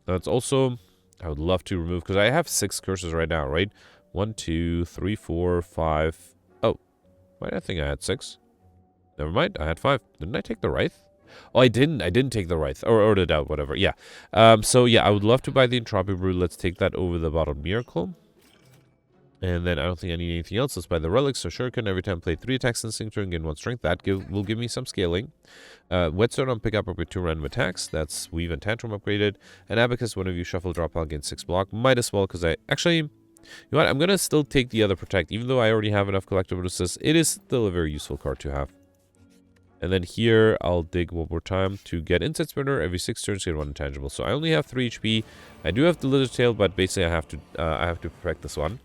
That's also... I would love to remove, because I have 6 curses right now, right? 1, 2, 3, 4, 5. Oh, wait, I think I had 6. Never mind, I had 5. Didn't I take the Wraith? Oh, I didn't. I didn't take the Wraith. Or the Doubt, whatever. Yeah. So, yeah, I would love to buy the Entropy Brew. Let's take that over the Bottled Miracle. And then I don't think I need anything else. Let's buy the Relics. So Shuriken, every time play 3 attacks in sync turn, gain 1 strength. That will give me some scaling. Whetstone on pick up with 2 random attacks. That's Weave and Tantrum upgraded. And Abacus, whenever you shuffle drop, I'll gain 6 block. Might as well, because I... Actually, you know what? I'm going to still take the other Protect. Even though I already have enough collectible bonuses, it is still a very useful card to have. And then here, I'll dig one more time to get Insight Spinner. Every 6 turns, get 1 intangible. So I only have 3 HP. I do have the Lizard Tail, but basically I have to perfect this one.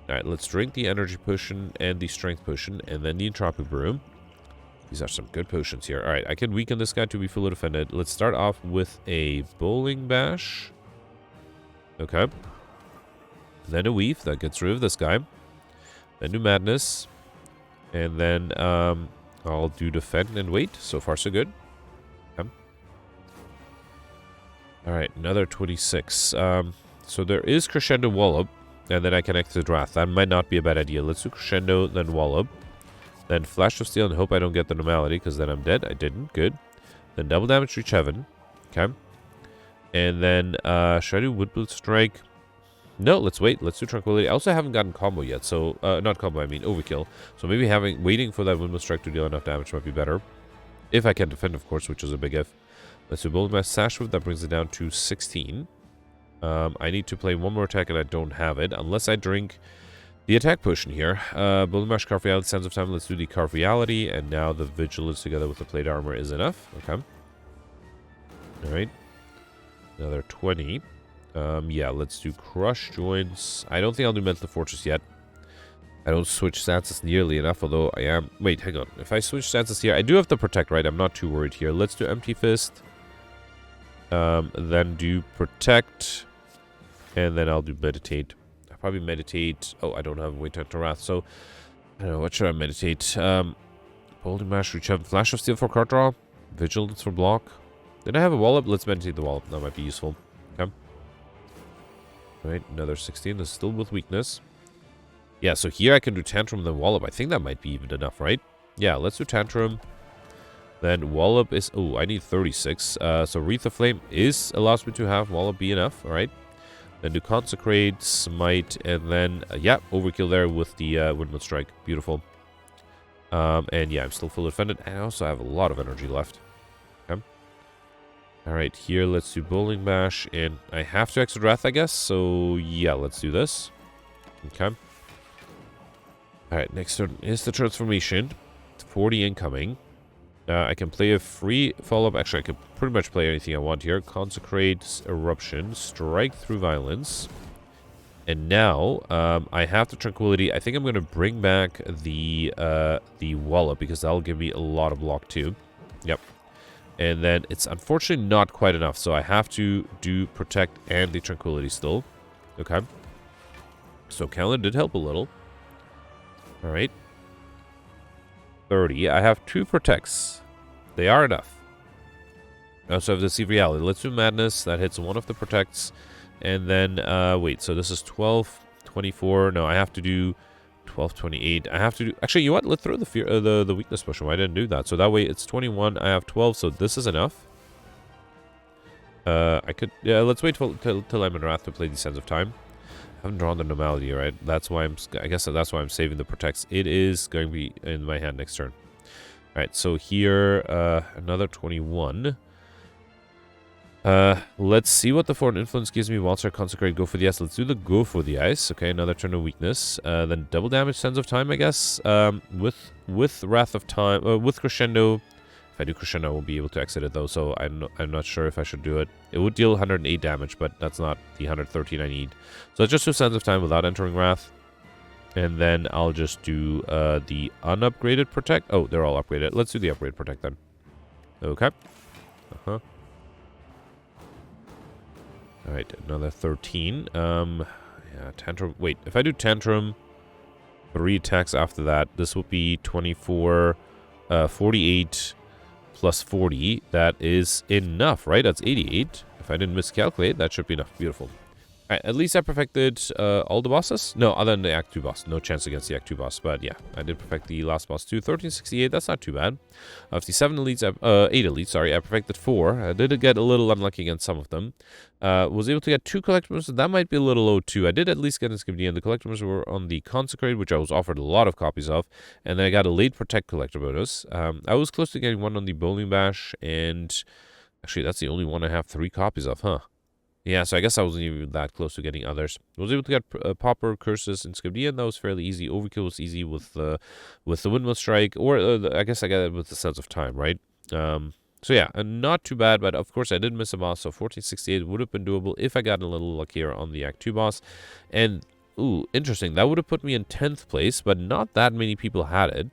Alright, let's drink the Energy Potion and the Strength Potion, and then the Entropy Brew. These are some good potions here. Alright, I can weaken this guy to be fully defended. Let's start off with a Bowling Bash. Okay. Then a Weave, that gets rid of this guy. Then do Madness. And then I'll do Defend and wait. So far, so good. Okay. Alright, another 26. So there is Crescendo Wallop. And then I can exit Wrath. That might not be a bad idea. Let's do Crescendo, then Wallop. Then Flash of Steel and hope I don't get the Normality, because then I'm dead. I didn't. Good. Then double damage, Reach Heaven. Okay. And then, should I do Woodblade Strike? No, let's wait. Let's do Tranquility. I also haven't gotten combo yet, so, not combo, I mean Overkill. So maybe waiting for that Woodblade Strike to deal enough damage might be better. If I can defend, of course, which is a big if. Let's do Bowling Bash Sash Whip. That brings it down to 16. I need to play 1 more attack and I don't have it unless I drink the attack potion here. Bowling Bash, Carve Reality, Sense of Time. Let's do the Carve Reality, and now the Vigilance together with the Plate Armor is enough. Okay. Alright. Another 20. Yeah, let's do Crush Joints. I don't think I'll do Mental Fortress yet. I don't switch stances nearly enough, although I am... Wait, hang on. If I switch stances here, I do have to protect, right? I'm not too worried here. Let's do Empty Fist. Then do Protect. And then I'll do Meditate. I'll probably Meditate... Oh, I don't have Wait to Wrath, so... I don't know, what should I meditate? Holding Mash, Reach Up, Flash of Steel for card draw. Vigilance for block. Did I have a Wallop? Let's meditate the Wallop. That might be useful. Okay. Alright, another 16. This is still with weakness. Yeah, so here I can do Tantrum then Wallop. I think that might be even enough, right? Yeah, let's do Tantrum. Then Wallop is... Oh, I need 36. So Wreath of Flame allows me to have Wallop be enough, alright? Then do Consecrate, Smite, and then... yeah, Overkill there with the Windmill Strike. Beautiful. And yeah, I'm still full defended. And I also have a lot of energy left. Okay. Alright, here let's do Bowling Bash. And I have to exit Wrath, I guess. So yeah, let's do this. Okay. Alright, next turn is the Transformation. 40 incoming. I can play a free follow-up. Actually, I can pretty much play anything I want here. Consecrate, Eruption, Strike through Violence. And now, I have the Tranquility. I think I'm going to bring back the Wallop, because that'll give me a lot of block too. Yep. And then it's unfortunately not quite enough, so I have to do Protect and the Tranquility still. Okay. So Calendar did help a little. Alright. 30. I have 2 Protects. They are enough. I also have Deceive Reality. Let's do Madness. That hits one of the Protects. And then, wait, so this is 12, 24. No, I have to do 12, 28. I have to do... Actually, you know what? Let's throw the fear, the Weakness Potion. I didn't do that. So that way it's 21. I have 12, so this is enough. I could... Yeah, let's wait till I'm in Wrath to play the Sands of Time. I haven't drawn the Normality, right? That's why I guess that's why I'm saving the Protects. It is going to be in my hand next turn. Alright, so here, another 21. Let's see what the Foreign Influence gives me. Wildstar, Consecrate, Go for the Ice. Let's do the Go for the Ice. Okay, another turn of Weakness. Then double damage, Sands of Time, I guess. With Wrath of Time, with Crescendo. If I do Crescendo, I won't be able to exit it, though, so I'm not sure if I should do it. It would deal 108 damage, but that's not the 113 I need. So let's just do Sands of Time without entering Wrath. And then I'll just do the unupgraded Protect. Oh, they're all upgraded. Let's do the upgraded Protect, then. Okay. Uh-huh. Alright, another 13. Yeah, Tantrum. Wait, if I do Tantrum, 3 attacks after that, this will be 24, 48... plus 40, that is enough, right? That's 88. If I didn't miscalculate, that should be enough. Beautiful. Alright, at least I perfected all the bosses. No, other than the Act 2 boss. No chance against the Act 2 boss, but yeah, I did perfect the last boss too. 1368, that's not too bad. Of the 7 elites, 8 elites, sorry, I perfected 4. I did get a little unlucky against some of them. Was able to get 2 collectibles. That might be a little low too. I did at least get an Skibidi, and the collectibles were on the Consecrate, which I was offered a lot of copies of, and then I got a late Protect collector bonus. I was close to getting one on the Bowling Bash, and actually that's the only one I have 3 copies of, huh? Yeah, so I guess I wasn't even that close to getting others. I was able to get Pauper, Curses, and Skibidi, and that was fairly easy. Overkill was easy with the Windmill Strike, or I guess I got it with the Sands of Time, right? So yeah, not too bad, but of course I did miss a boss, so 1468 would have been doable if I got a little luckier on the Act 2 boss. And, ooh, interesting, that would have put me in 10th place, but not that many people had it.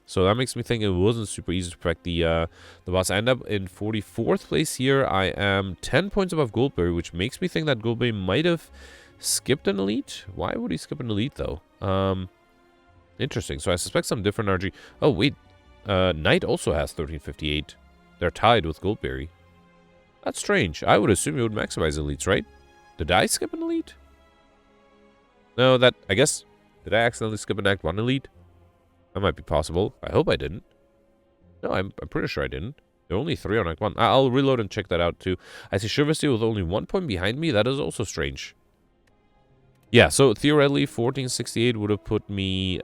So that makes me think it wasn't super easy to perfect the boss. I end up in 44th place here. I am 10 points above Goldberry, which makes me think that Goldberry might have skipped an elite. Why would he skip an elite, though? Interesting. So I suspect some different RG. Oh, wait. Knight also has 1358. They're tied with Goldberry. That's strange. I would assume you would maximize elites, right? Did I skip an elite? No, that... I guess... Did I accidentally skip an Act 1 elite? That might be possible. I hope I didn't. No, I'm pretty sure I didn't. There are only 3 on Act 1. I'll reload and check that out, too. I see Shiversteel with only 1 point behind me. That is also strange. Yeah, so theoretically, 1468 would have put me...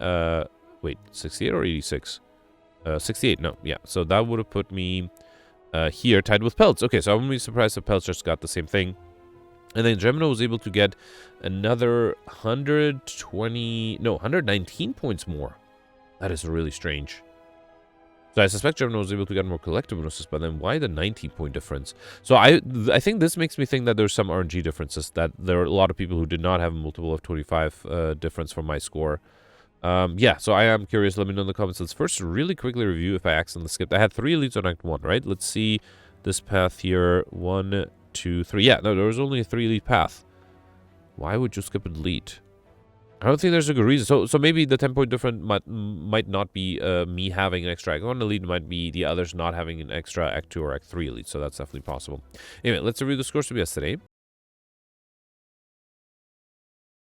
wait, 68 or 86? 68, no, yeah. So that would have put me here, tied with Pelts. Okay, so I wouldn't be surprised if Pelts just got the same thing. And then Gemino was able to get another 119 points more. That is really strange. So I suspect Gemino was able to get more collective bonuses, but then why the 90-point difference? So I think this makes me think that there's some RNG differences, that there are a lot of people who did not have a multiple of 25 difference from my score. Yeah, so I am curious. Let me know in the comments. Let's first really quickly review if I accidentally skipped. I had 3 elites on Act 1, right? Let's see this path here. 1, 2, 3. Yeah, no, there was only a 3 elite path. Why would you skip an elite? I don't think there's a good reason. So maybe the 10-point difference might not be me having an extra Act 1 elite. It might be the others not having an extra Act 2 or Act 3 elite. So that's definitely possible. Anyway, let's review the scores from yesterday.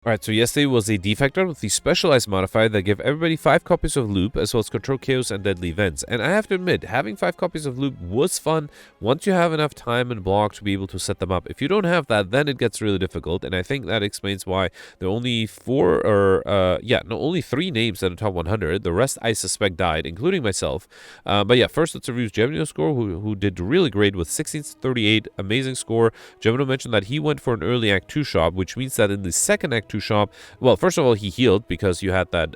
Alright, so yesterday was a defect run with the specialized modifier that gave everybody 5 copies of Loop, as well as Control Chaos and Deadly Events. And I have to admit, having 5 copies of Loop was fun once you have enough time and block to be able to set them up. If you don't have that, then it gets really difficult, and I think that explains why there are only only 3 names in the top 100. The rest, I suspect, died, including myself. But yeah, first let's review Gemino's score, who did really great with 1638, amazing score. Gemino mentioned that he went for an early Act 2 shop, which means that in the second Act 2 shop, well, first of all, he healed because you had that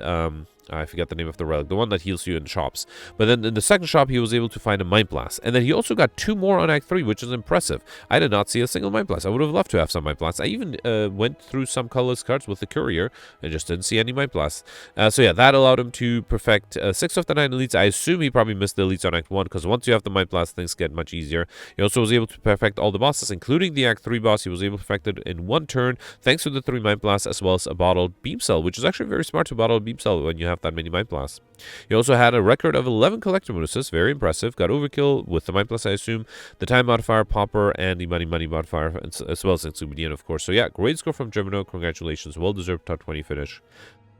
I forget the name of the relic, the one that heals you in shops. But then in the second shop, he was able to find a Mind Blast. And then he also got 2 more on Act 3, which is impressive. I did not see a single Mind Blast. I would have loved to have some Mind Blasts. I even went through some colorless cards with the Courier and just didn't see any Mind Blasts. So yeah, that allowed him to perfect 6 of the 9 elites. I assume he probably missed the elites on Act 1, because once you have the Mind Blast, things get much easier. He also was able to perfect all the bosses, including the Act 3 boss. He was able to perfect it in 1 turn, thanks to the 3 Mind Blasts, as well as a bottled Beam Cell, which is actually very smart to bottle a Beam Cell when you have that many Mind Blasts. He also had a record of 11 collector bonuses, very impressive. Got overkill with the Mind Plus, I assume, the time modifier, popper, and the money modifier, as well as Insubedian, of course. So yeah, great score from Gemino. Congratulations, well-deserved top 20 finish.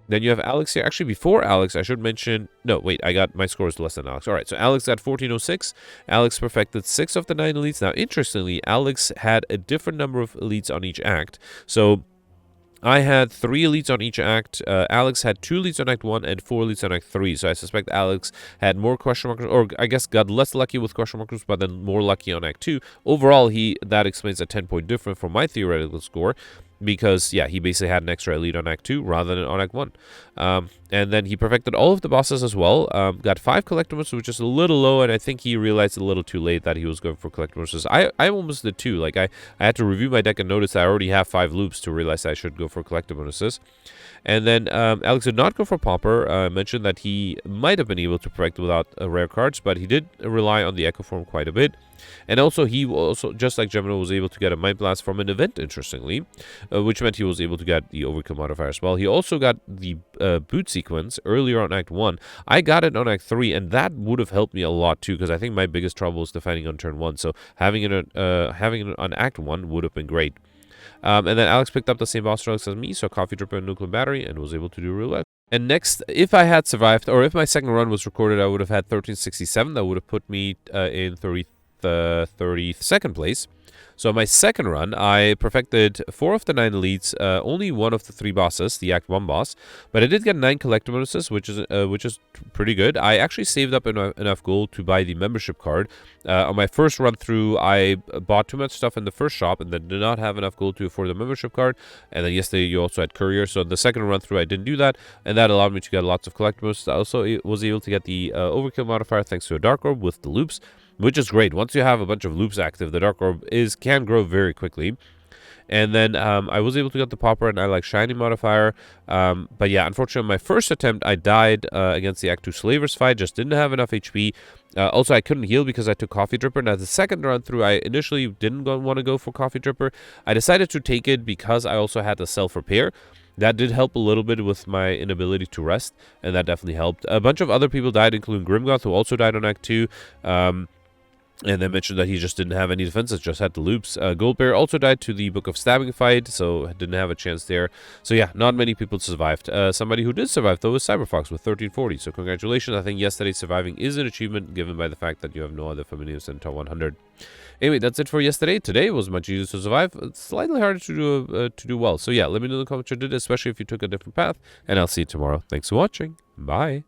Then you have Alex here. Actually, before Alex, I should mention... No, wait, my score is less than Alex. All right, so Alex got 1406. Alex perfected 6 of the 9 elites. Now, interestingly, Alex had a different number of elites on each act. So I had 3 elites on each act. Alex had 2 elites on Act 1 and 4 elites on Act 3. So I suspect Alex had more question markers, or I guess got less lucky with question markers, but then more lucky on Act 2. Overall, that explains a 10-point difference from my theoretical score. Because, yeah, he basically had an extra elite on Act 2 rather than on Act 1. And then he perfected all of the bosses as well. Got 5 collectibles, which is a little low, and I think he realized a little too late that he was going for collectibles. I almost did too. Like, I had to review my deck and notice I already have 5 loops to realize I should go for collector bonuses. And then Alex did not go for popper. I mentioned that he might have been able to perfect without rare cards, but he did rely on the Echo Form quite a bit. And also, just like Gemino, was able to get a Mind Blast from an event, interestingly, which meant he was able to get the Overkill modifier as well. He also got the boot sequence earlier on Act 1. I got it on Act 3, and that would have helped me a lot too, because I think my biggest trouble was defending on turn 1. So having it on Act 1 would have been great. And then Alex picked up the same boss relics as me, so Coffee Dripper and Nuclear Battery, and was able to do real well. And next, if I had survived, or if my second run was recorded, I would have had 1367. That would have put me in 32nd place. So my second run, I perfected 4 of the 9 elites, only 1 of the 3 bosses, the Act 1 boss, but I did get 9 collector bonuses, which is pretty good. I actually saved up enough gold to buy the membership card. On my first run through, I bought too much stuff in the first shop and then did not have enough gold to afford the membership card. And then yesterday you also had Courier, so the second run through I didn't do that, and that allowed me to get lots of collector bonuses. I also was able to get the Overkill modifier thanks to a Dark Orb with the loops, which is great. Once you have a bunch of loops active, the Dark Orb can grow very quickly. And then I was able to get the popper, and I like shiny modifier. But yeah, unfortunately, my first attempt, I died against the Act 2 Slavers fight. Just didn't have enough HP. Also, I couldn't heal because I took Coffee Dripper. Now, the second run through, I initially didn't want to go for Coffee Dripper. I decided to take it because I also had the self-repair. That did help a little bit with my inability to rest, and that definitely helped. A bunch of other people died, including Grimgoth, who also died on Act 2. And I mentioned that he just didn't have any defenses, just had the loops. Goldbear also died to the Book of Stabbing fight, so didn't have a chance there. So yeah, not many people survived. Somebody who did survive, though, was Cyberfox with 1340. So congratulations. I think yesterday surviving is an achievement, given by the fact that you have no other familiars in top 100. Anyway, that's it for yesterday. Today was much easier to survive. It's slightly harder to do well. So yeah, let me know in the comments what you did, especially if you took a different path. And I'll see you tomorrow. Thanks for watching. Bye.